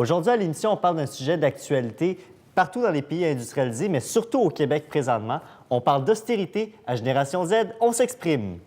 Aujourd'hui, à l'émission, on parle d'un sujet d'actualité partout dans les pays industrialisés, mais surtout au Québec présentement. On parle d'austérité. À Génération Z, on s'exprime.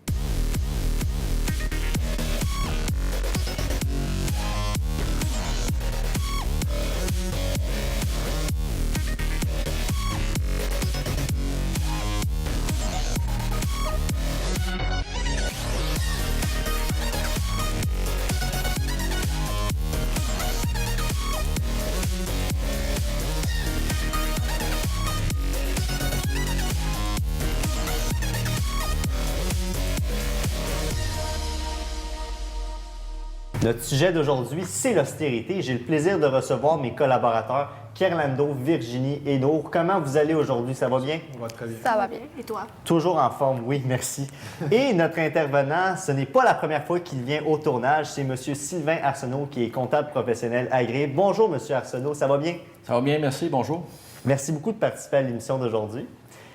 Notre sujet d'aujourd'hui, c'est l'austérité. J'ai le plaisir de recevoir mes collaborateurs, Kerlando, Virginie et Nour. Comment vous allez aujourd'hui? Ça va bien? On va très bien. Ça va bien. Et toi? Toujours en forme, oui, merci. Et notre intervenant, ce n'est pas la première fois qu'il vient au tournage, c'est M. Sylvain Arsenault, qui est comptable professionnel agréé. Bonjour, M. Arsenault, ça va bien? Ça va bien, merci, bonjour. Merci beaucoup de participer à l'émission d'aujourd'hui.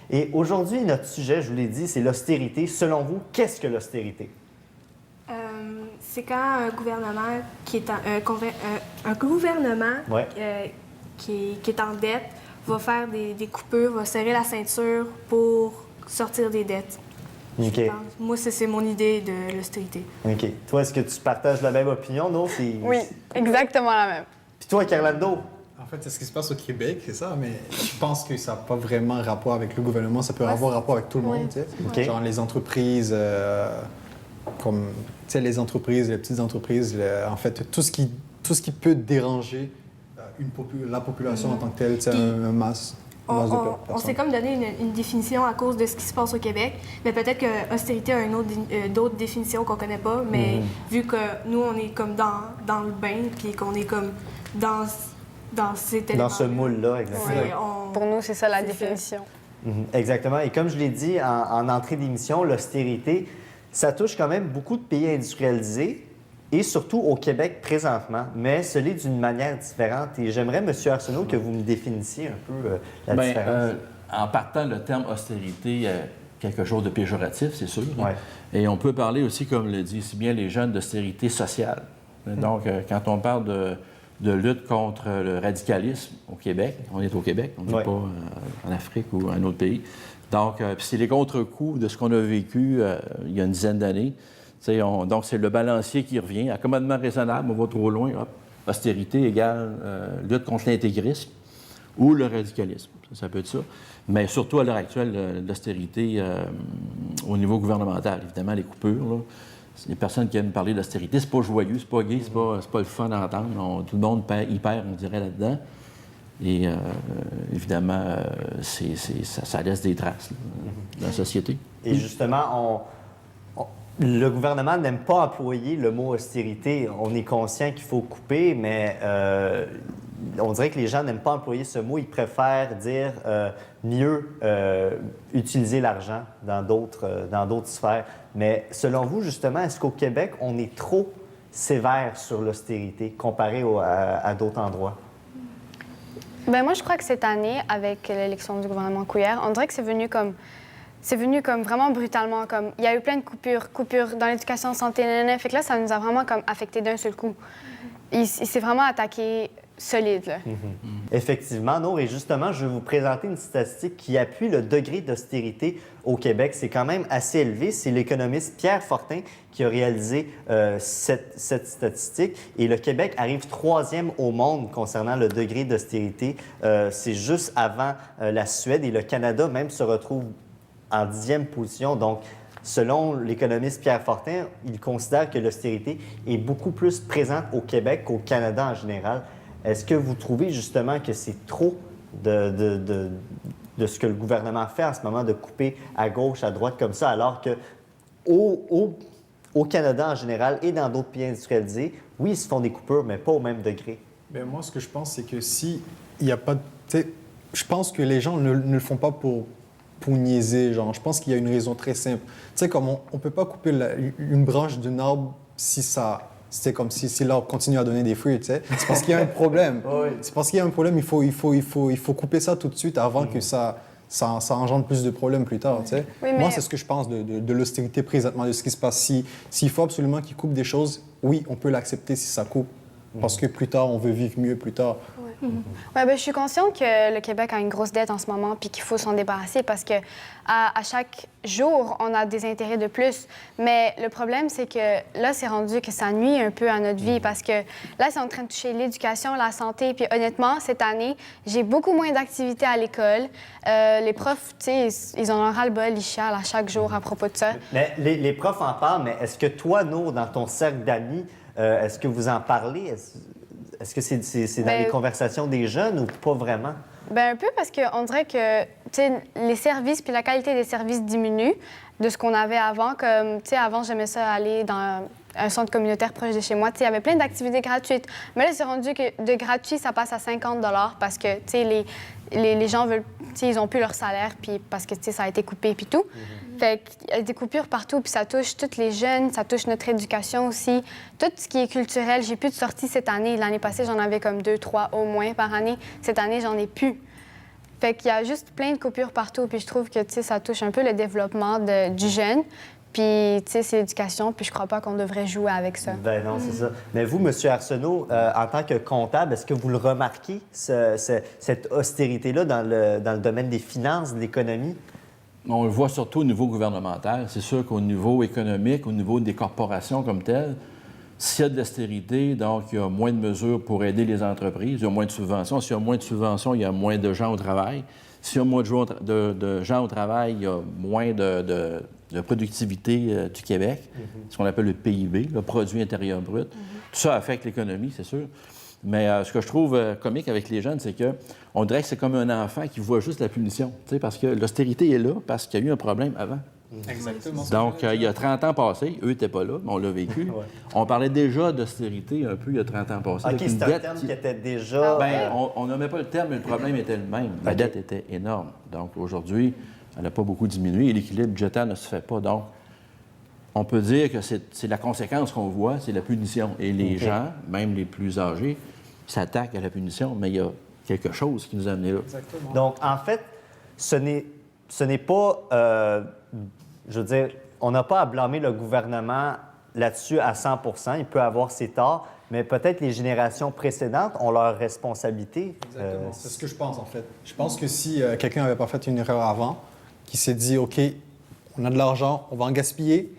Et aujourd'hui, notre sujet, je vous l'ai dit, c'est l'austérité. Selon vous, qu'est-ce que l'austérité? C'est quand un gouvernement qui est un gouvernement Ouais. qui est en dette va faire des coupures, va serrer la ceinture pour sortir des dettes. OK. Je pense. Moi, c'est mon idée de l'austérité. OK. Toi, est-ce que tu partages la même opinion, non? Oui, exactement la même. Puis toi, Kerlando? En fait, c'est ce qui se passe au Québec, c'est ça, mais je pense que ça n'a pas vraiment rapport avec le gouvernement, ça peut avoir rapport avec tout le monde, tu sais. OK. Genre les entreprises, comme, tu sais, les entreprises, les petites entreprises, en fait, tout ce qui peut déranger la population en tant que telle, tu sais, un masse de On personnes. s'est comme donné une définition à cause de ce qui se passe au Québec, mais peut-être que austérité a d'autres définitions qu'on connaît pas, mais vu que nous, on est comme dans le bain, puis qu'on est comme dans cet élément. Dans ce moule-là, exactement. Ouais, Pour nous, c'est ça la C'est définition. Exactement. Et comme je l'ai dit en entrée d'émission, l'austérité, ça touche quand même beaucoup de pays industrialisés et surtout au Québec présentement, mais ce l'est d'une manière différente. Et j'aimerais, M. Arsenault, que vous me définissiez un peu la différence. En partant, le terme austérité est quelque chose de péjoratif, c'est sûr. Ouais. Et on peut parler aussi, comme le disent si bien les jeunes, d'austérité sociale. Donc, quand on parle de lutte contre le radicalisme au Québec, on est au Québec, on n'est pas en Afrique ou un autre pays. Donc, c'est les contre-coups de ce qu'on a vécu il y a une dizaine d'années. Donc, c'est le balancier qui revient. Accommodement raisonnable, on va trop loin. Hop, austérité égale lutte contre l'intégrisme ou le radicalisme. Ça peut être ça. Mais surtout, à l'heure actuelle, l'austérité au niveau gouvernemental. Évidemment, les coupures, là. Les personnes qui aiment parler d'austérité, c'est pas joyeux, c'est pas gai, c'est pas le fun à entendre. Tout le monde y perd, on dirait, là-dedans. Et évidemment, ça laisse des traces là, dans la société. Et justement, le gouvernement n'aime pas employer le mot austérité. On est conscient qu'il faut couper, mais on dirait que les gens n'aiment pas employer ce mot. Ils préfèrent dire mieux utiliser l'argent dans d'autres sphères. Mais selon vous, justement, est-ce qu'au Québec, on est trop sévère sur l'austérité comparé à d'autres endroits? Ben moi, je crois que cette année, avec l'élection du gouvernement Couillère, on dirait que c'est venu comme vraiment brutalement. Comme il y a eu plein de coupures dans l'éducation, santé, Fait que là, ça nous a vraiment comme affecté d'un seul coup. Il s'est vraiment attaqué solide, là. Effectivement, Nour. Et justement, je vais vous présenter une statistique qui appuie le degré d'austérité au Québec. C'est quand même assez élevé. C'est l'économiste Pierre Fortin qui a réalisé cette statistique. Et le Québec arrive 3e au monde concernant le degré d'austérité. C'est juste avant la Suède et le Canada même se retrouve en 10e position. Donc, selon l'économiste Pierre Fortin, il considère que l'austérité est beaucoup plus présente au Québec qu'au Canada en général. Est-ce que vous trouvez justement que c'est trop de ce que le gouvernement fait en ce moment, de couper à gauche, à droite comme ça, alors que au Canada en général et dans d'autres pays industrialisés, oui, ils se font des coupures, mais pas au même degré? Bien, moi, ce que je pense, c'est que si il n'y a pas de... Tu sais, je pense que les gens ne le font pas pour niaiser, genre. Je pense qu'il y a une raison très simple. Tu sais, comme on ne peut pas couper une branche d'un arbre si c'était comme si l'arbre continue à donner des fruits, tu sais. C'est parce qu'il y a un problème. Oui. C'est parce qu'il y a un problème, il faut couper ça tout de suite avant que ça engendre plus de problèmes plus tard, tu sais. Oui, Moi, mais- c'est ce que je pense de l'austérité présentement, de ce qui se passe. S'il faut absolument qu'ils coupent des choses, oui, on peut l'accepter si ça coupe parce que plus tard, on veut vivre mieux plus tard. Ouais, ben, je suis consciente que le Québec a une grosse dette en ce moment puis qu'il faut s'en débarrasser parce que à chaque jour, on a des intérêts de plus. Mais le problème, c'est que là, c'est rendu que ça nuit un peu à notre vie parce que là, c'est en train de toucher l'éducation, la santé. Puis honnêtement, cette année, j'ai beaucoup moins d'activités à l'école. Les profs, tu sais, ils en ont ras-le-bol, ils chialent à chaque jour à propos de ça. Mais les profs en parlent, mais est-ce que toi, Nour, dans ton cercle d'amis, est-ce que vous en parlez? Est-ce que c'est dans les conversations des jeunes ou pas vraiment? Bien, un peu parce qu'on dirait que, tu sais, les services puis la qualité des services diminue de ce qu'on avait avant. Comme, tu sais, avant, j'aimais ça aller dans un centre communautaire proche de chez moi. Tu sais, il y avait plein d'activités gratuites. Mais là, c'est rendu que de gratuit, ça passe à 50 parce que, tu sais, les gens veulent, tu sais, ils ont plus leur salaire puis parce que, tu sais, ça a été coupé puis tout. Fait qu'il y a des coupures partout, puis ça touche tous les jeunes, ça touche notre éducation aussi. Tout ce qui est culturel, j'ai plus de sorties cette année. L'année passée, j'en avais comme 2, 3 au moins par année. Cette année, j'en ai plus. Fait qu'il y a juste plein de coupures partout, puis je trouve que, tu sais, ça touche un peu le développement du jeune. Puis, tu sais, c'est l'éducation, puis je crois pas qu'on devrait jouer avec ça. Ben non, c'est ça. Mais vous, M. Arsenault, en tant que comptable, est-ce que vous le remarquez, cette austérité-là, dans le domaine des finances, de l'économie? On le voit surtout au niveau gouvernemental. C'est sûr qu'au niveau économique, au niveau des corporations comme telles, s'il y a de l'austérité, donc il y a moins de mesures pour aider les entreprises, il y a moins de subventions. S'il y a moins de subventions, il y a moins de gens au travail. S'il y a moins de gens au travail, il y a moins de productivité du Québec, ce qu'on appelle le PIB, le produit intérieur brut. Tout ça affecte l'économie, c'est sûr. Mais ce que je trouve comique avec les jeunes, c'est qu'on dirait que c'est comme un enfant qui voit juste la punition, parce que l'austérité est là parce qu'il y a eu un problème avant. Exactement. Donc, il y a 30 ans passés, eux n'étaient pas là, mais on l'a vécu. Ouais. On parlait déjà d'austérité un peu il y a 30 ans passés. OK, avec une c'est un dette terme qui- qui était déjà... Bien, on nommait pas le terme, mais le problème était le même. La dette était énorme. Donc, aujourd'hui, elle n'a pas beaucoup diminué et l'équilibre budgétaire ne se fait pas. Donc, on peut dire que c'est la conséquence qu'on voit, c'est la punition. Et les gens, même les plus âgés, s'attaquent à la punition, mais il y a quelque chose qui nous a amenés là. Exactement. Donc, en fait, ce n'est pas... je veux dire, on n'a pas à blâmer le gouvernement là-dessus à 100 il peut avoir ses torts, mais peut-être les générations précédentes ont leur responsabilité. Exactement. C'est ce que je pense, en fait. Je pense que si quelqu'un n'avait pas fait une erreur avant, qui s'est dit, OK, on a de l'argent, on va en gaspiller,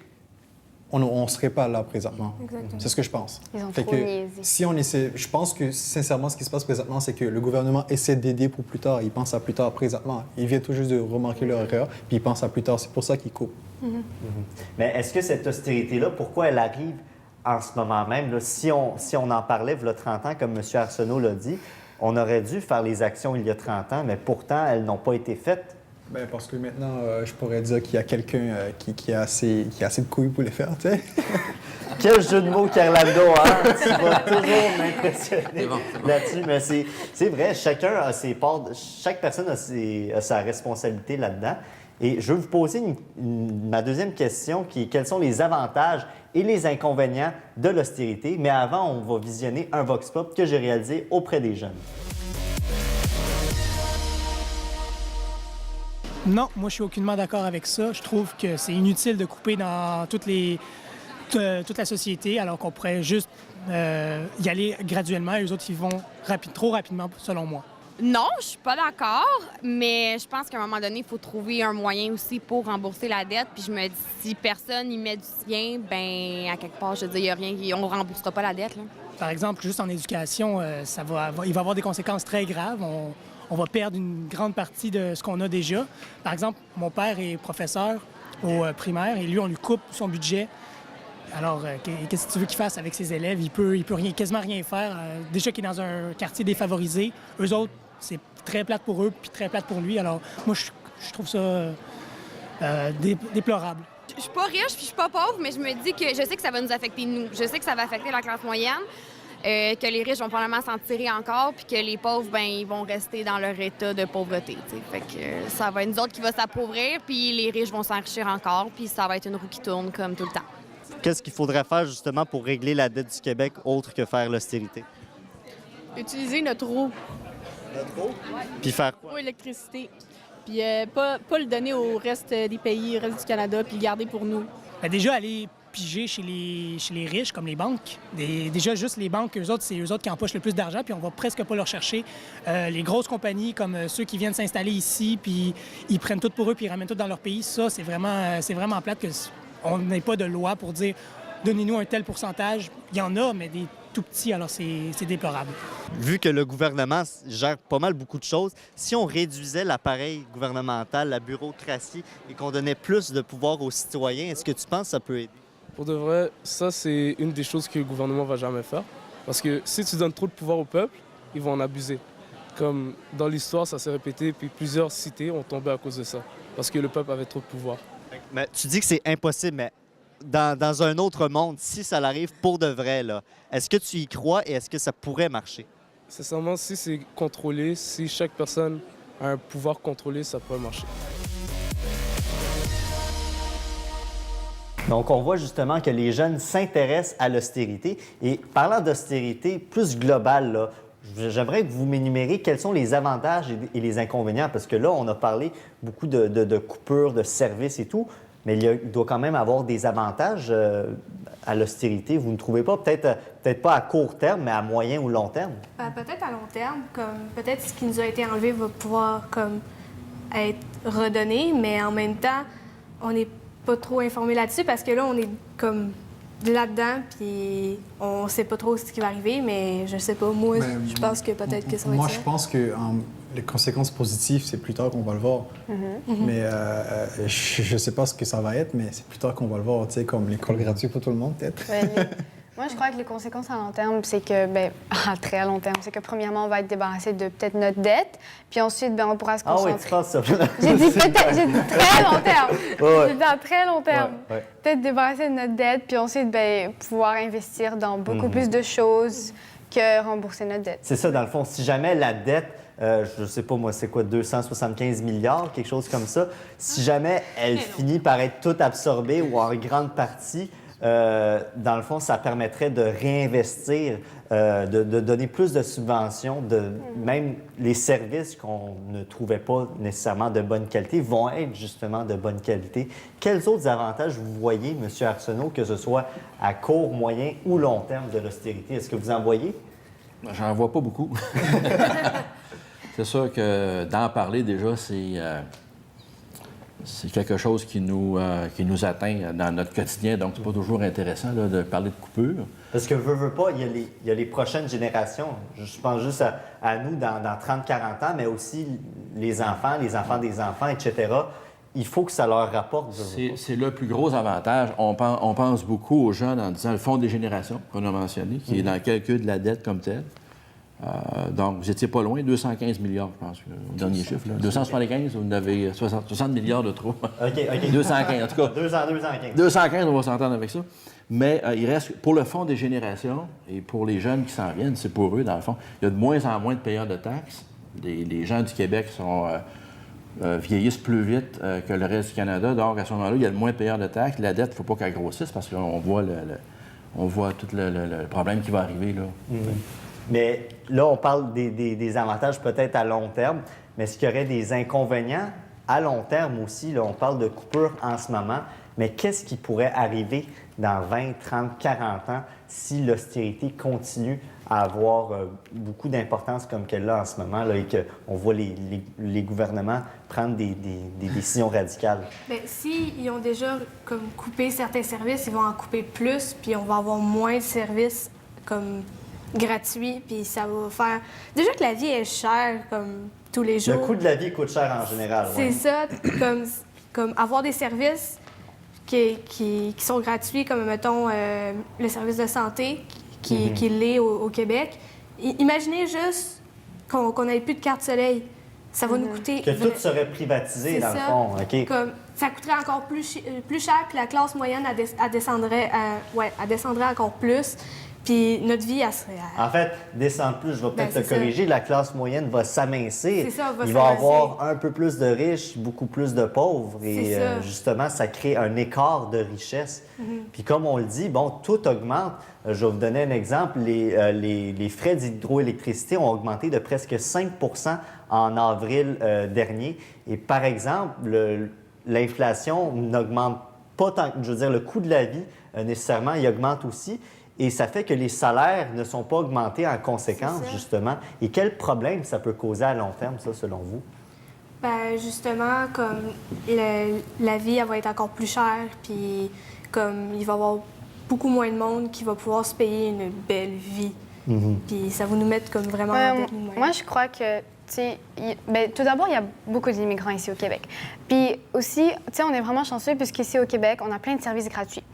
on ne serait pas là présentement. Exactement. C'est ce que je pense. Ils ont Fait trop que niaisé. si on essaie, je pense que sincèrement, ce qui se passe présentement, c'est que le gouvernement essaie d'aider pour plus tard. Il pense à plus tard présentement. Il vient tout juste de remarquer leur erreur, puis il pense à plus tard. C'est pour ça qu'il coupe. Mais est-ce que cette austérité-là, pourquoi elle arrive en ce moment même? Là, si on en parlait, il y a 30 ans, comme M. Arsenault l'a dit, on aurait dû faire les actions il y a 30 ans, mais pourtant, elles n'ont pas été faites. Bien, parce que maintenant, je pourrais dire qu'il y a quelqu'un qui a assez de couilles pour les faire, tu sais. Quel jeu de mots, Carlando, hein? Tu vas toujours m'impressionner C'est bon. là-dessus, mais c'est vrai, chacun a ses parts, chaque personne a sa responsabilité là-dedans. Et je veux vous poser ma deuxième question, qui est quels sont les avantages et les inconvénients de l'austérité? Mais avant, on va visionner un Vox Pop que j'ai réalisé auprès des jeunes. Non, moi, je suis aucunement d'accord avec ça. Je trouve que c'est inutile de couper dans toute la société, alors qu'on pourrait juste y aller graduellement. Et eux autres, ils vont trop rapidement, selon moi. Non, je suis pas d'accord, mais je pense qu'à un moment donné, il faut trouver un moyen aussi pour rembourser la dette. Puis je me dis, si personne y met du sien, ben à quelque part, je veux dire, il y a rien, on remboursera pas la dette, là. Par exemple, juste en éducation, il va y avoir des conséquences très graves. On va perdre une grande partie de ce qu'on a déjà. Par exemple, mon père est professeur au primaire et lui, on lui coupe son budget. Alors, qu'est-ce que tu veux qu'il fasse avec ses élèves? Il peut quasiment rien faire. Déjà qu'il est dans un quartier défavorisé, eux autres, c'est très plate pour eux puis très plate pour lui. Alors, moi, je trouve ça déplorable. Je suis pas riche puis je suis pas pauvre, mais je me dis que je sais que ça va nous affecter, nous. Je sais que ça va affecter la classe moyenne, que les riches vont probablement s'en tirer encore puis que les pauvres, ben ils vont rester dans leur état de pauvreté, t'sais. Fait que ça va être nous autres qui va s'appauvrir puis les riches vont s'enrichir encore puis ça va être une roue qui tourne comme tout le temps. Qu'est-ce qu'il faudrait faire justement pour régler la dette du Québec autre que faire l'austérité? Utiliser notre eau Notre eau? Puis faire quoi? pour l'électricité. Puis pas le donner au reste des pays, au reste du Canada, puis le garder pour nous. Bien, déjà, aller piger chez les riches, comme les banques. Déjà, juste les banques, eux autres, c'est eux autres qui empochent le plus d'argent, puis on va presque pas leur chercher. Les grosses compagnies, comme ceux qui viennent s'installer ici, puis ils prennent tout pour eux, puis ils ramènent tout dans leur pays, ça, c'est vraiment plate qu'on n'ait pas de loi pour dire « donnez-nous un tel pourcentage ». Il y en a, mais des tout petits, alors c'est déplorable. Vu que le gouvernement gère pas mal beaucoup de choses, si on réduisait l'appareil gouvernemental, la bureaucratie, et qu'on donnait plus de pouvoir aux citoyens, est-ce que tu penses que ça peut aider? Pour de vrai, ça, c'est une des choses que le gouvernement va jamais faire. Parce que si tu donnes trop de pouvoir au peuple, ils vont en abuser. Comme dans l'histoire, ça s'est répété, puis plusieurs cités ont tombé à cause de ça. Parce que le peuple avait trop de pouvoir. Mais tu dis que c'est impossible, mais dans un autre monde, si ça arrive pour de vrai, là, est-ce que tu y crois et est-ce que ça pourrait marcher? Sincèrement, si c'est contrôlé, si chaque personne a un pouvoir contrôlé, ça pourrait marcher. Donc, on voit justement que les jeunes s'intéressent à l'austérité. Et parlant d'austérité plus globale, là, j'aimerais que vous m'énumériez quels sont les avantages et les inconvénients, parce que là, on a parlé beaucoup de coupures, de services et tout, mais il doit quand même avoir des avantages à l'austérité. Vous ne trouvez pas? Peut-être pas à court terme, mais à moyen ou long terme? Peut-être à long terme, comme peut-être ce qui nous a été enlevé va pouvoir comme être redonné, mais en même temps, on n'est pas trop informé là-dessus parce que là, on est comme là-dedans, puis on sait pas trop ce qui va arriver, mais je sais pas. Moi, je pense que peut-être que ça va être Moi, ça. je pense que les conséquences positives, c'est plus tard qu'on va le voir. Mais je sais pas ce que ça va être, mais c'est plus tard qu'on va le voir, tu sais, comme l'école gratuite pour tout le monde, peut-être. Moi, je crois que les conséquences à long terme, c'est que, à très long terme, c'est que premièrement, on va être débarrassé de peut-être notre dette, puis ensuite, on pourra se concentrer. Ah oui, tu penses ça? J'ai dit très long terme. Ouais. J'ai dit à très long terme. Ouais. Peut-être débarrasser de notre dette, puis ensuite, pouvoir investir dans beaucoup plus de choses que rembourser notre dette. C'est ça, dans le fond. Si jamais la dette, je sais pas moi, c'est quoi, 275 milliards, quelque chose comme ça, si jamais elle finit par être toute absorbée ou en grande partie, dans le fond, ça permettrait de réinvestir, de donner plus de subventions, même les services qu'on ne trouvait pas nécessairement de bonne qualité vont être justement de bonne qualité. Quels autres avantages vous voyez, M. Arsenault, que ce soit à court, moyen ou long terme de l'austérité? Est-ce que vous en voyez? J'en vois pas beaucoup. C'est sûr que d'en parler déjà, c'est quelque chose qui nous atteint dans notre quotidien, donc c'est pas toujours intéressant là, de parler de coupure. Parce que veut pas, il y a les prochaines générations. Je pense juste à nous dans 30-40 ans, mais aussi les enfants des enfants, etc. Il faut que ça leur rapporte. C'est le plus gros avantage. On pense beaucoup aux jeunes en disant le fonds des générations qu'on a mentionné, qui est dans le calcul de la dette comme telle. Donc, vous n'étiez pas loin, 215 milliards, je pense, au dernier chiffre. Là. 275, vous en avez 60 milliards de trop. OK. 215, en tout cas. 215. 215, on va s'entendre avec ça. Mais il reste, pour le fonds des générations et pour les jeunes qui s'en viennent, c'est pour eux, dans le fond, il y a de moins en moins de payeurs de taxes. Les gens du Québec vieillissent plus vite que le reste du Canada. Donc, à ce moment-là, il y a de moins de payeurs de taxes. La dette, il ne faut pas qu'elle grossisse parce qu'on voit, on voit tout le problème qui va arriver, là. Mais là, on parle des avantages peut-être à long terme, mais est-ce qu'il y aurait des inconvénients à long terme aussi? Là, on parle de coupure en ce moment, mais qu'est-ce qui pourrait arriver dans 20, 30, 40 ans si l'austérité continue à avoir beaucoup d'importance comme qu'elle a en ce moment là, et qu'on voit les gouvernements prendre des décisions radicales? Bien, s'ils ont déjà comme coupé certains services, ils vont en couper plus, puis on va avoir moins de services comme gratuits, puis ça va faire... Déjà que la vie est chère, comme tous les jours. Le coût de la vie coûte cher en général. C'est ouais. ça, comme avoir des services qui sont gratuits, comme, mettons, le service de santé qui l'est au Québec. Imaginez juste qu'on n'ait plus de carte soleil. Ça va nous coûter... Que tout serait privatisé, dans le fond. OK. Comme, ça coûterait encore plus cher, puis la classe moyenne, elle descendrait encore plus. Puis notre vie, elle serait... En fait, descendre plus, je vais peut-être te corriger, la classe moyenne va s'amincir. C'est ça, Il va y avoir un peu plus de riches, beaucoup plus de pauvres. Et justement, ça crée un écart de richesse. Puis comme on le dit, bon, tout augmente. Je vais vous donner un exemple. Les frais d'hydroélectricité ont augmenté de presque 5 en avril dernier. Et par exemple, l'inflation n'augmente pas tant, je veux dire, le coût de la vie, nécessairement, il augmente aussi. Et ça fait que les salaires ne sont pas augmentés en conséquence, justement. Et quel problème ça peut causer à long terme, ça, selon vous? Ben, justement, comme la vie, elle va être encore plus chère, puis comme il va y avoir beaucoup moins de monde qui va pouvoir se payer une belle vie. Puis ça va nous mettre comme vraiment en tête nous-mêmes. Moi, je crois que, tu sais, tout d'abord, il y a beaucoup d'immigrants ici au Québec. Puis aussi, tu sais, on est vraiment chanceux puisqu'ici au Québec, on a plein de services gratuits.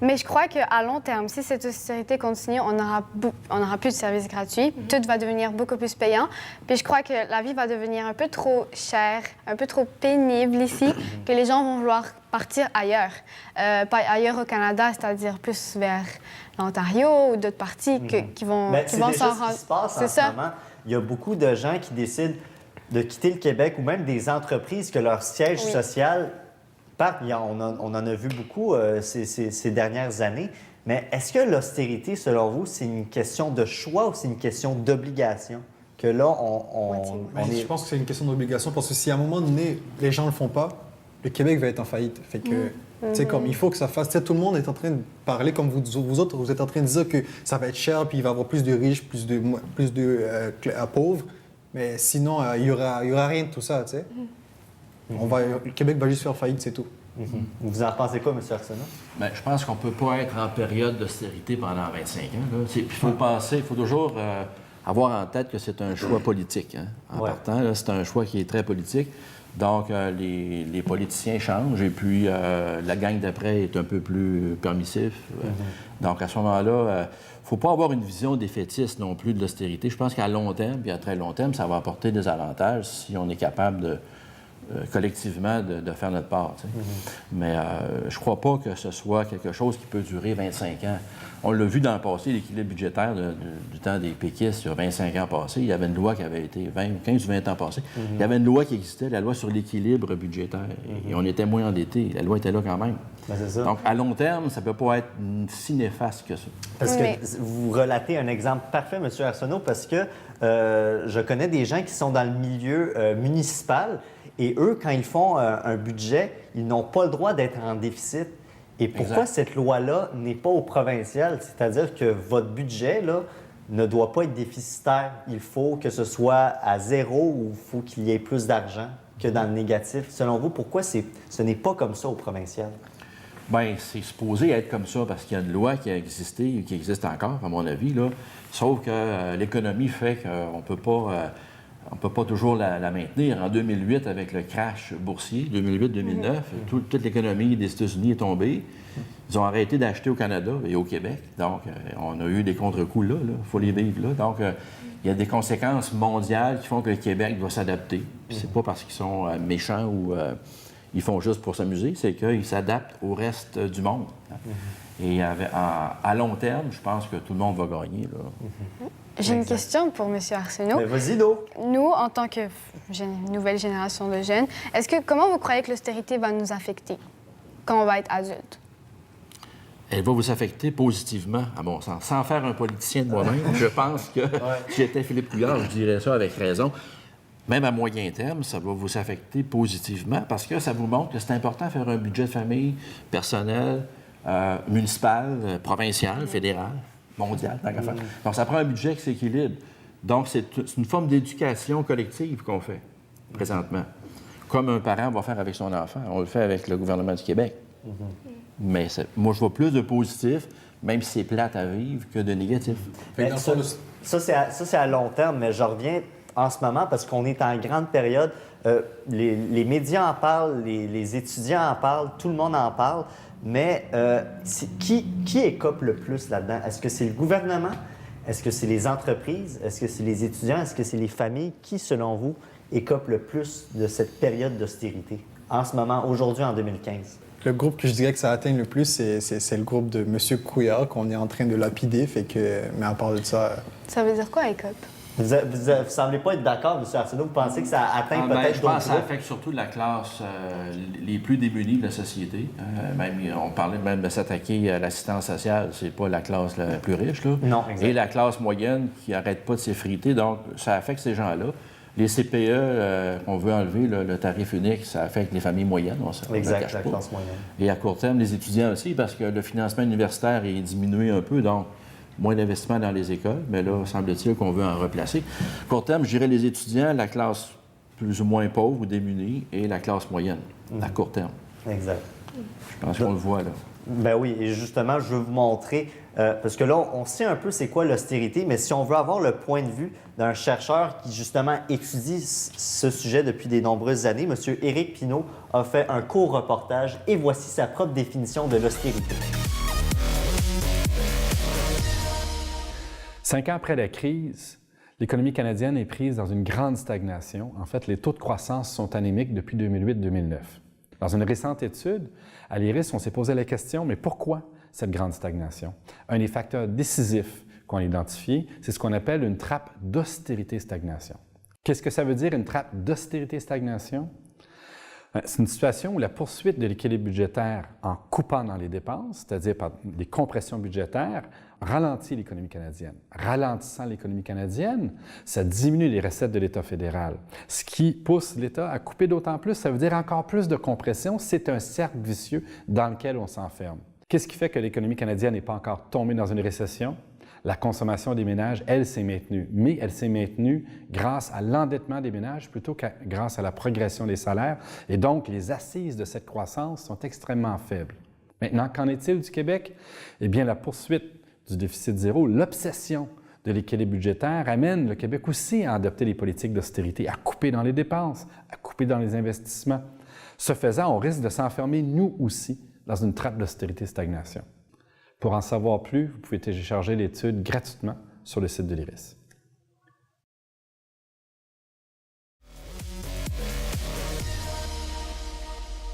Mais je crois qu'à long terme, si cette austérité continue, on aura plus de services gratuits. Tout va devenir beaucoup plus payant. Puis je crois que la vie va devenir un peu trop chère, un peu trop pénible ici, que les gens vont vouloir partir ailleurs. Pas ailleurs au Canada, c'est-à-dire plus vers l'Ontario ou d'autres parties qui vont C'est s'en déjà rendre. ce qui se passe en C'est ce ça. moment. Il y a beaucoup de gens qui décident de quitter le Québec ou même des entreprises que leur siège social part. On en a vu beaucoup ces dernières années. Mais est-ce que l'austérité, selon vous, c'est une question de choix ou c'est une question d'obligation? Que là, Je pense que c'est une question d'obligation parce que si à un moment donné, les gens ne le font pas, le Québec va être en faillite. Fait que, tu sais, comme il faut que ça fasse. Tu sais, tout le monde est en train de parler, comme vous autres, vous êtes en train de dire que ça va être cher, puis il va y avoir plus de riches, plus de pauvres. Mais sinon, il y aura rien de tout ça, tu sais. Le Québec va juste faire faillite, c'est tout. Vous en pensez quoi, M. Arsenault? Bien, je pense qu'on ne peut pas être en période d'austérité pendant 25 ans. Il faut toujours avoir en tête que c'est un choix politique. Hein. En partant, là, c'est un choix qui est très politique. Donc, les politiciens changent et puis la gang d'après est un peu plus permissif. Donc, à ce moment-là, il ne faut pas avoir une vision défaitiste non plus de l'austérité. Je pense qu'à long terme, puis à très long terme, ça va apporter des avantages si on est capable de collectivement de faire notre part. Mais je ne crois pas que ce soit quelque chose qui peut durer 25 ans. On l'a vu dans le passé, l'équilibre budgétaire du temps des péquistes, il y a 25 ans passés, il y avait une loi qui avait été 15 ou 20 ans passés. Il y avait une loi qui existait, la loi sur l'équilibre budgétaire. Et on était moins endettés. La loi était là quand même. Ben, c'est ça. Donc, à long terme, ça ne peut pas être si néfaste que ça. Parce que vous relatez un exemple parfait, M. Arsenault, parce que je connais des gens qui sont dans le milieu municipal et eux, quand ils font un budget, ils n'ont pas le droit d'être en déficit. Et pourquoi cette loi-là n'est pas au provincial? C'est-à-dire que votre budget, là, ne doit pas être déficitaire. Il faut que ce soit à zéro ou il faut qu'il y ait plus d'argent que dans le négatif. Selon vous, pourquoi ce n'est pas comme ça au provincial? Bien, c'est supposé être comme ça parce qu'il y a une loi qui a existé et qui existe encore, à mon avis, là. Sauf que l'économie fait qu'on ne peut pas toujours la maintenir. En 2008, avec le crash boursier, 2008-2009, toute l'économie des États-Unis est tombée. Ils ont arrêté d'acheter au Canada et au Québec. Donc, on a eu des contre-coups là. Il faut les vivre là. Donc, il y a des conséquences mondiales qui font que le Québec doit s'adapter. Puis c'est pas parce qu'ils sont méchants ou ils font juste pour s'amuser, c'est qu'ils s'adaptent au reste du monde. Et à long terme, je pense que tout le monde va gagner, là. J'ai une question pour M. Arsenault. Mais vas-y, Do. Nous, en tant que nouvelle génération de jeunes, comment vous croyez que l'austérité va nous affecter quand on va être adulte? Elle va vous affecter positivement, à mon sens. Sans faire un politicien de moi-même, je pense que si j'étais Philippe Couillard, je dirais ça avec raison. Même à moyen terme, ça va vous affecter positivement parce que ça vous montre que c'est important de faire un budget de famille personnel, municipal, provincial, fédéral, mondial, tant qu'à faire. Donc, ça prend un budget qui s'équilibre. Donc, c'est une forme d'éducation collective qu'on fait présentement. Comme un parent va faire avec son enfant. On le fait avec le gouvernement du Québec. Mais moi, je vois plus de positif, même si c'est plate à vivre, que de négatif. Ça, c'est à long terme, mais je reviens en ce moment parce qu'on est en grande période. Les médias en parlent, les étudiants en parlent, tout le monde en parle. Mais qui écope le plus là-dedans? Est-ce que c'est le gouvernement? Est-ce que c'est les entreprises? Est-ce que c'est les étudiants? Est-ce que c'est les familles? Qui, selon vous, écope le plus de cette période d'austérité en ce moment, aujourd'hui, en 2015? Le groupe que je dirais que ça atteint le plus, c'est le groupe de M. Couillard qu'on est en train de lapider. Mais à part de ça... Ça veut dire quoi, écope? Vous ne semblez pas être d'accord, M. Arsenault. Vous pensez que ça atteint peut-être je d'autres pense que ça groupes? affecte surtout la classe les plus démunis de la société. On parlait même de s'attaquer à l'assistance sociale. C'est pas la classe la plus riche, là. Non, exact. Et la classe moyenne qui n'arrête pas de s'effriter. Donc, ça affecte ces gens-là. Les CPE qu'on veut enlever, le tarif unique, ça affecte les familles moyennes. Exact, la classe moyenne. Et à court terme, les étudiants aussi, parce que le financement universitaire est diminué un peu, donc moins d'investissement dans les écoles, mais là, semble-t-il qu'on veut en replacer. À court terme, je dirais les étudiants, la classe plus ou moins pauvre ou démunie et la classe moyenne, à court terme. Exact. Je pense qu'on le voit là. Ben oui, et justement, je veux vous montrer, parce que là, on sait un peu c'est quoi l'austérité, mais si on veut avoir le point de vue d'un chercheur qui, justement, étudie ce sujet depuis de nombreuses années, M. Éric Pinault a fait un court reportage et voici sa propre définition de l'austérité. 5 ans après la crise, l'économie canadienne est prise dans une grande stagnation. En fait, les taux de croissance sont anémiques depuis 2008-2009. Dans une récente étude, à l'IRIS, on s'est posé la question, mais pourquoi cette grande stagnation? Un des facteurs décisifs qu'on a identifié, c'est ce qu'on appelle une trappe d'austérité-stagnation. Qu'est-ce que ça veut dire, une trappe d'austérité-stagnation? C'est une situation où la poursuite de l'équilibre budgétaire en coupant dans les dépenses, c'est-à-dire par des compressions budgétaires, ralentit l'économie canadienne. Ralentissant l'économie canadienne, ça diminue les recettes de l'État fédéral. Ce qui pousse l'État à couper d'autant plus, ça veut dire encore plus de compression. C'est un cercle vicieux dans lequel on s'enferme. Qu'est-ce qui fait que l'économie canadienne n'est pas encore tombée dans une récession? La consommation des ménages, elle, s'est maintenue. Mais elle s'est maintenue grâce à l'endettement des ménages plutôt que grâce à la progression des salaires. Et donc, les assises de cette croissance sont extrêmement faibles. Maintenant, qu'en est-il du Québec? Eh bien, la poursuite du déficit zéro, l'obsession de l'équilibre budgétaire amène le Québec aussi à adopter des politiques d'austérité, à couper dans les dépenses, à couper dans les investissements. Ce faisant, on risque de s'enfermer, nous aussi, dans une trappe d'austérité-stagnation. Pour en savoir plus, vous pouvez télécharger l'étude gratuitement sur le site de l'IRIS.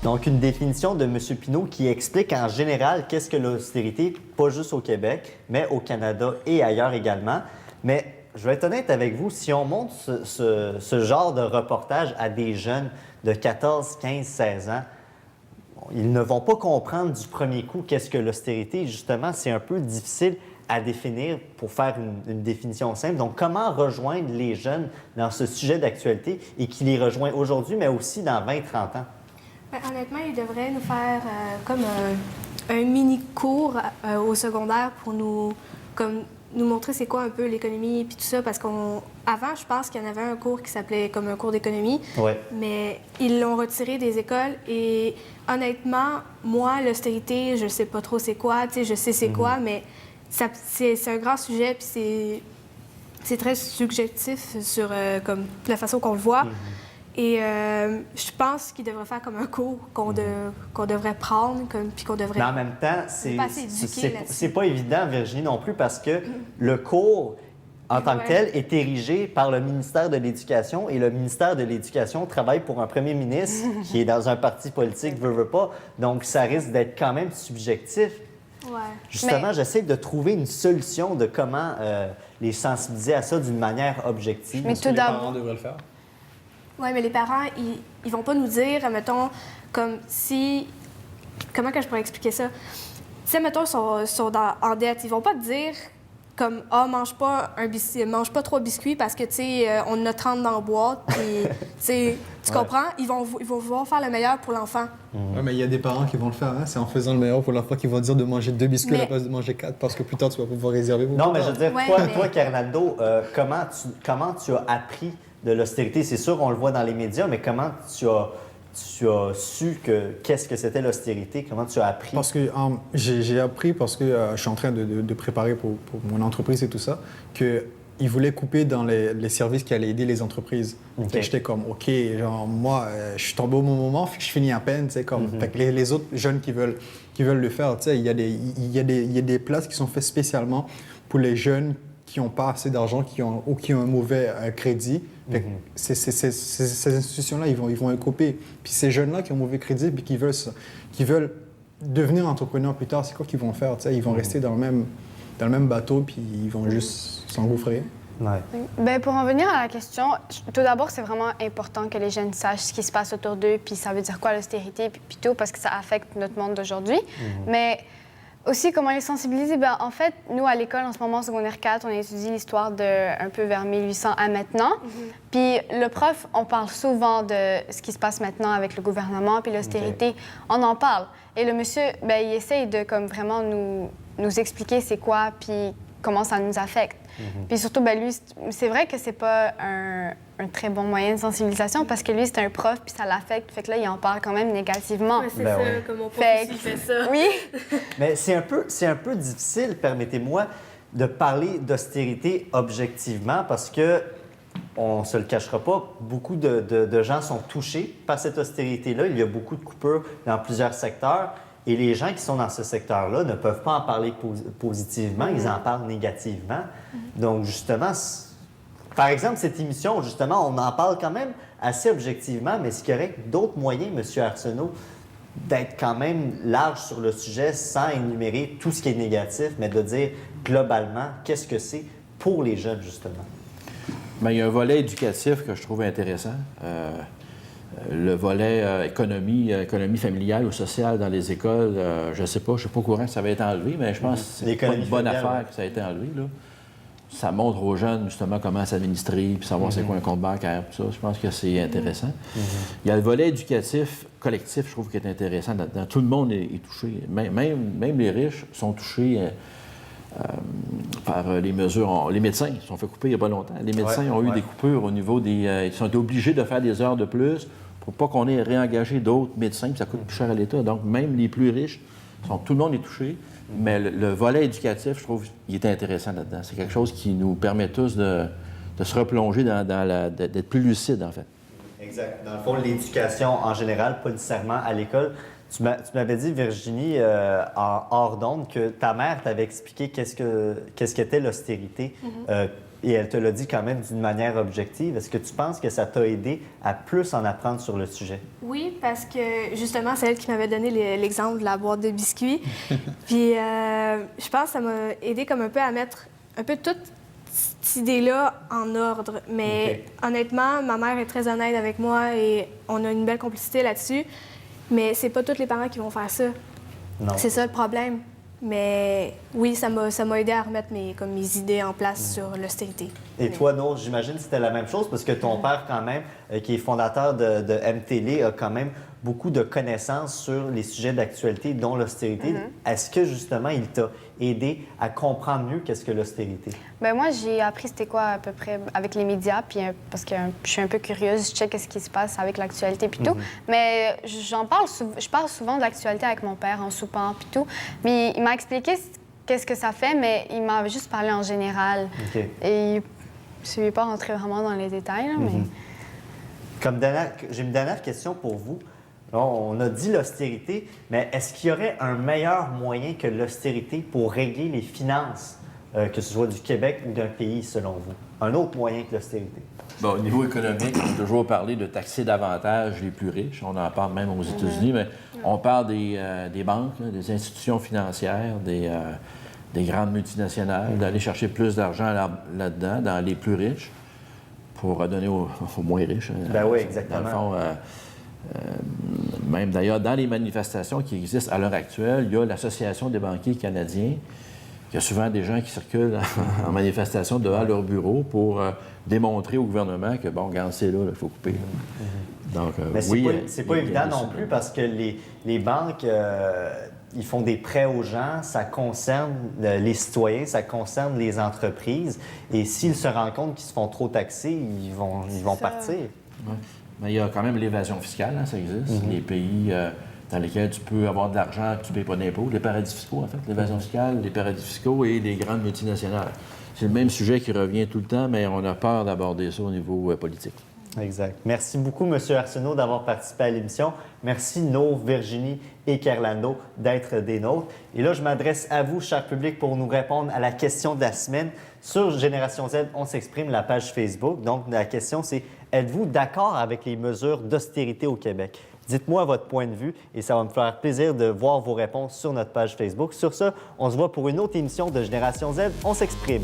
Donc, une définition de M. Pinault qui explique en général qu'est-ce que l'austérité, pas juste au Québec, mais au Canada et ailleurs également. Mais je vais être honnête avec vous, si on montre ce genre de reportage à des jeunes de 14, 15, 16 ans, ils ne vont pas comprendre du premier coup qu'est-ce que l'austérité. Justement, c'est un peu difficile à définir pour faire une définition simple. Donc, comment rejoindre les jeunes dans ce sujet d'actualité et qui les rejoint aujourd'hui, mais aussi dans 20-30 ans? Ben, honnêtement, ils devraient nous faire comme un mini-cours au secondaire pour nous montrer c'est quoi un peu l'économie puis tout ça, parce qu'avant, je pense qu'il y en avait un cours qui s'appelait comme un cours d'économie, mais ils l'ont retiré des écoles et honnêtement, moi, l'austérité, je sais pas trop c'est quoi, tu sais, je sais c'est quoi, mais c'est un grand sujet puis c'est très subjectif sur comme la façon qu'on le voit. Et je pense qu'il devrait faire comme un cours qu'on devrait prendre, puis qu'on devrait... Mais en même temps, c'est pas évident, Virginie, non plus, parce que le cours, en tant que tel, est érigé par le ministère de l'Éducation, et le ministère de l'Éducation travaille pour un premier ministre qui est dans un parti politique, veut pas, donc ça risque d'être quand même subjectif. Justement, j'essaie de trouver une solution de comment les sensibiliser à ça d'une manière objective. Mais tout d'abord... Les parents devraient le faire. Oui, mais les parents, ils vont pas nous dire, mettons, comme si... Comment que je pourrais expliquer ça? Si, mettons, ils sont en dette, ils vont pas te dire comme « Ah, mange pas 3 biscuits parce que, tu sais, on en a 30 dans la boîte. » Tu comprends? Ils vont vouloir faire le meilleur pour l'enfant. Oui, mais il y a des parents qui vont le faire. Hein? C'est en faisant le meilleur pour l'enfant qu'ils vont dire de manger 2 biscuits à la place de manger 4 parce que plus tard, tu vas pouvoir réserver pour Non, mais je veux dire, toi, Carnaldo, comment tu as appris de l'austérité? C'est sûr, on le voit dans les médias, mais comment tu as su qu'est-ce que c'était l'austérité? Comment tu as appris? Parce que j'ai appris, parce que je suis en train de préparer pour mon entreprise et tout ça, qu'ils voulaient couper dans les services qui allaient aider les entreprises. Fait que j'étais comme, OK, genre, moi, je suis tombé au bon moment, fait que je finis à peine, tu sais, comme... Fait que les autres jeunes qui veulent le faire, tu sais, il y a des places qui sont faites spécialement pour les jeunes qui n'ont pas assez d'argent ou qui ont un mauvais crédit. Ces institutions-là, ils vont les couper. Puis ces jeunes-là qui ont un mauvais crédit et qui veulent devenir entrepreneurs plus tard, c'est quoi qu'ils vont faire? T'sais? Ils vont rester dans le même bateau puis ils vont juste s'engouffrer. Bien, pour en venir à la question, tout d'abord, c'est vraiment important que les jeunes sachent ce qui se passe autour d'eux, puis ça veut dire quoi l'austérité, puis tout, parce que ça affecte notre monde d'aujourd'hui. Mais Aussi, comment les sensibiliser? Ben, en fait, nous, à l'école, en ce moment, secondaire 4, on étudie l'histoire de un peu vers 1800 à maintenant. Puis le prof, on parle souvent de ce qui se passe maintenant avec le gouvernement puis l'austérité. On en parle. Et le monsieur, ben, il essaye de comme, vraiment nous expliquer c'est quoi puis comment ça nous affecte. Puis surtout, ben, lui, c'est vrai que c'est pas un très bon moyen de sensibilisation parce que lui, c'est un prof puis ça l'affecte. Fait que là, il en parle quand même négativement. Ouais, c'est Ben ça, oui. comme mon prof aussi fait ça. Oui. Mais c'est un peu difficile, permettez-moi, de parler d'austérité objectivement parce que, on ne se le cachera pas, beaucoup de gens sont touchés par cette austérité-là. Il y a beaucoup de coupures dans plusieurs secteurs. Et les gens qui sont dans ce secteur-là ne peuvent pas en parler positivement, ils en parlent négativement. Donc, justement, par exemple, cette émission, justement, on en parle quand même assez objectivement, mais est-ce qu'il y aurait d'autres moyens, M. Arsenault, d'être quand même large sur le sujet sans énumérer tout ce qui est négatif, mais de dire globalement qu'est-ce que c'est pour les jeunes, justement? Bien, il y a un volet éducatif que je trouve intéressant. Le volet économie familiale ou sociale dans les écoles, je ne sais pas, je ne suis pas au courant que ça va être enlevé, mais je pense que c'est pas une bonne affaire que ça a été enlevé. Là. Ça montre aux jeunes, justement, comment s'administrer, puis savoir c'est quoi un compte bancaire, tout ça. Je pense que c'est intéressant. Il y a le volet éducatif collectif, je trouve, qui est intéressant là-dedans. Tout le monde est touché. Même les riches sont touchés par les mesures. Les médecins se sont fait couper il n'y a pas longtemps. Les médecins ont eu des coupures au niveau des... ils sont obligés de faire des heures de plus pour pas qu'on ait réengagé d'autres médecins, puis ça coûte plus cher à l'État. Donc, même les plus riches, tout le monde est touché. Mais le volet éducatif, je trouve, il est intéressant là-dedans. C'est quelque chose qui nous permet tous de se replonger d'être plus lucide, en fait. Exact. Dans le fond, l'éducation en général, pas nécessairement à l'école. Tu m'avais dit, Virginie, en hors d'onde, que ta mère t'avait expliqué qu'est-ce qu'était l'austérité. Et elle te l'a dit quand même d'une manière objective. Est-ce que tu penses que ça t'a aidé à plus en apprendre sur le sujet? Oui, parce que justement, c'est elle qui m'avait donné l'exemple de la boîte de biscuits. Puis je pense que ça m'a aidé comme un peu à mettre un peu toute cette idée-là en ordre. Mais honnêtement, ma mère est très honnête avec moi et on a une belle complicité là-dessus. Mais c'est pas tous les parents qui vont faire ça. Non. C'est ça le problème. Mais oui, ça m'a aidé à remettre mes idées en place sur l'austérité. Et toi, Nour, j'imagine que c'était la même chose parce que ton père, quand même, qui est fondateur de MTL, a quand même beaucoup de connaissances sur les sujets d'actualité, dont l'austérité. Est-ce que, justement, il t'a aidé à comprendre mieux qu'est-ce que l'austérité? Bien, moi, j'ai appris c'était quoi à peu près avec les médias, puis parce que je suis un peu curieuse, je check ce qui se passe avec l'actualité puis tout. Mais je parle souvent de l'actualité avec mon père en soupant puis tout. Mais il m'a expliqué qu'est-ce que ça fait, mais il m'a juste parlé en général. Et je ne suis pas rentrée vraiment dans les détails, là, mais... J'ai une dernière question pour vous. On a dit l'austérité, mais est-ce qu'il y aurait un meilleur moyen que l'austérité pour régler les finances, que ce soit du Québec ou d'un pays, selon vous? Un autre moyen que l'austérité? Bon, au niveau économique, on a toujours parlé de taxer davantage les plus riches. On en parle même aux États-Unis, mais on parle des banques, là, des institutions financières, des grandes multinationales, d'aller chercher plus d'argent là-dedans, dans les plus riches, pour donner aux moins riches. Ben oui, exactement. Dans le fond, même d'ailleurs, dans les manifestations qui existent à l'heure actuelle, il y a l'Association des banquiers canadiens. Il y a souvent des gens qui circulent en manifestation devant leur bureau pour démontrer au gouvernement que, bon, regarde, c'est là, il faut couper. Donc, mais c'est pas évident non plus parce que les banques, ils font des prêts aux gens, ça concerne les citoyens, ça concerne les entreprises. Et s'ils se rendent compte qu'ils se font trop taxer, ils vont partir. Ouais. Mais il y a quand même l'évasion fiscale, hein, ça existe. Les pays dans lesquels tu peux avoir de l'argent que tu ne payes pas d'impôts, les paradis fiscaux, en fait, l'évasion fiscale, les paradis fiscaux et les grandes multinationales. C'est le même sujet qui revient tout le temps, mais on a peur d'aborder ça au niveau politique. Exact. Merci beaucoup, M. Arsenault, d'avoir participé à l'émission. Merci, Nour, Virginie et Kerlando, d'être des nôtres. Et là, je m'adresse à vous, cher public, pour nous répondre à la question de la semaine. Sur Génération Z, on s'exprime, la page Facebook. Donc, la question, c'est « Êtes-vous d'accord avec les mesures d'austérité au Québec? » Dites-moi votre point de vue et ça va me faire plaisir de voir vos réponses sur notre page Facebook. Sur ce, on se voit pour une autre émission de Génération Z. On s'exprime.